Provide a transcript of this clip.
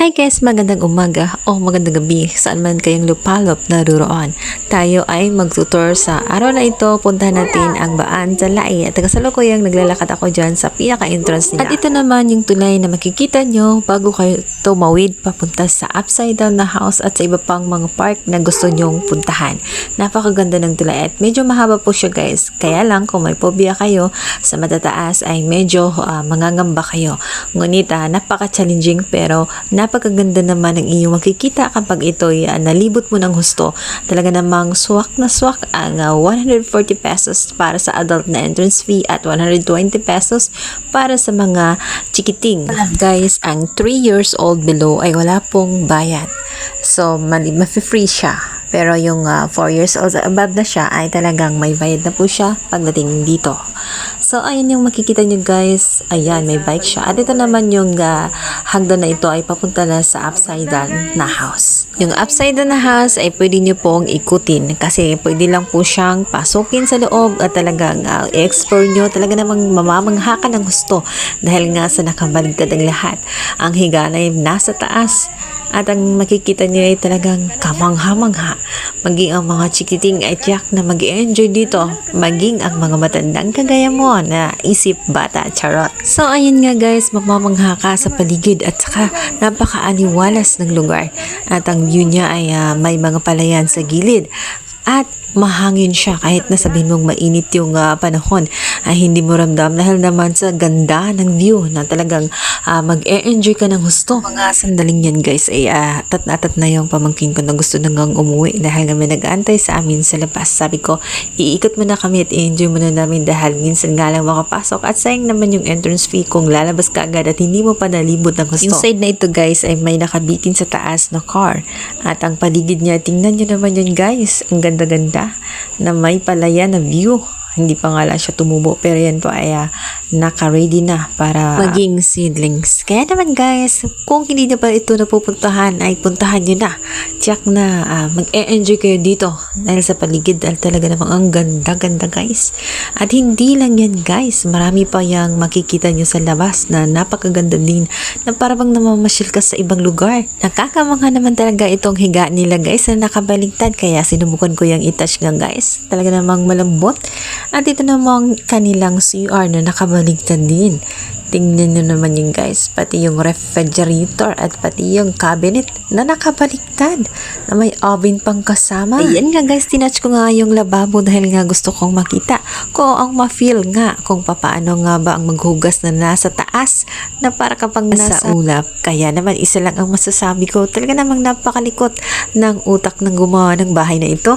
Hi guys, magandang umaga o magandang gabi saan man kayong lupalop naruroon. Tayo ay magtutur sa araw na ito. Puntahan natin ang Baan sa Lai at kasalukuyang naglalakad ako dyan sa pinaka-entrance nila. At ito naman yung tulay na makikita nyo bago kayo tumawid papunta sa upside down na house at sa iba pang mga park na gusto nyong puntahan. Napakaganda ng tulay at medyo mahaba po siya guys. Kaya lang kung may phobia kayo sa matataas ay medyo mangangamba kayo. Ngunit napaka-challenging pero napakaganda naman ang iyong makikita kapag ito'y nalibot mo ng husto. Talaga namang swak na swak ang 140 pesos para sa adult na entrance fee at 120 pesos para sa mga chikiting. Guys, ang 3 years old below ay wala pong bayad. So, ma-free siya. Pero yung 4 years old above na siya ay talagang may bayad na po siya pagdating dito. So, ayun yung makikita nyo guys. Ayan, may bike siya. At ito naman yung hagdan na ito ay papunta na sa upside down na house. Yung upside down na house ay pwede nyo pong ikutin kasi pwede lang po siyang pasukin sa loob at talagang i-explore nyo. Talaga namang mamamangha ka ng gusto dahil nga sa nakabaligtad ang lahat. Ang higa ay nasa taas. At ang makikita niyo ay talagang kamangha-mangha. Maging ang mga chikiting ay tiyak na mag-enjoy dito. Maging ang mga matandang kagaya mo na isip bata, charot. So ayun nga guys, mamamangha ka sa paligid at saka napakaaliwalas ng lugar. At ang view niya ay may mga palayan sa gilid. At mahangin siya kahit na sabihin mong mainit yung panahon ay hindi mo ramdam dahil naman sa ganda ng view na talagang mag-e-enjoy ka ng husto. Mga sandaling yan guys ay atat na yung pamangkin ko na gusto nang umuwi dahil kami nag-aantay sa amin sa labas. Sabi ko, iikot mo na kami at i-enjoy mo na namin dahil minsan nga lang makapasok at sayang naman yung entrance fee kung lalabas ka agad at hindi mo pa nalibot ng husto. Yung side na ito guys ay may nakabitin sa taas na car at ang paligid niya, tingnan nyo naman yun guys, ang ganda-ganda na may palaya na view. Hindi pa nga lang siya tumubo pero yan po ay naka-ready na para maging seedlings. Kaya naman guys, kung hindi na pa ito napupuntahan ay puntahan nyo na. Tiyak na mag-e-enjoy kayo dito dahil sa paligid dahil talaga namang ang ganda-ganda guys. At hindi lang yan guys, marami pa yung makikita nyo sa labas na napakaganda din na parang namamasyal ka sa ibang lugar. Nakakamangha naman talaga itong higa nila guys na nakabaligtad kaya sinubukan ko yung i-touch nga guys. Talaga namang malambot. At ito namang kanilang CR na nakabaligtad din. Tingnan nyo naman yung guys, pati yung refrigerator at pati yung cabinet na nakabaligtad na may oven pang kasama. Ayan nga guys, tinouch ko nga yung lababo dahil nga gusto kong makita ko ang ma-feel nga kung paano nga ba ang maghugas na nasa taas na para kapag nasa ulap. Kaya naman isa lang ang masasabi ko, talaga namang napakalikot ng utak ng gumawa ng bahay na ito.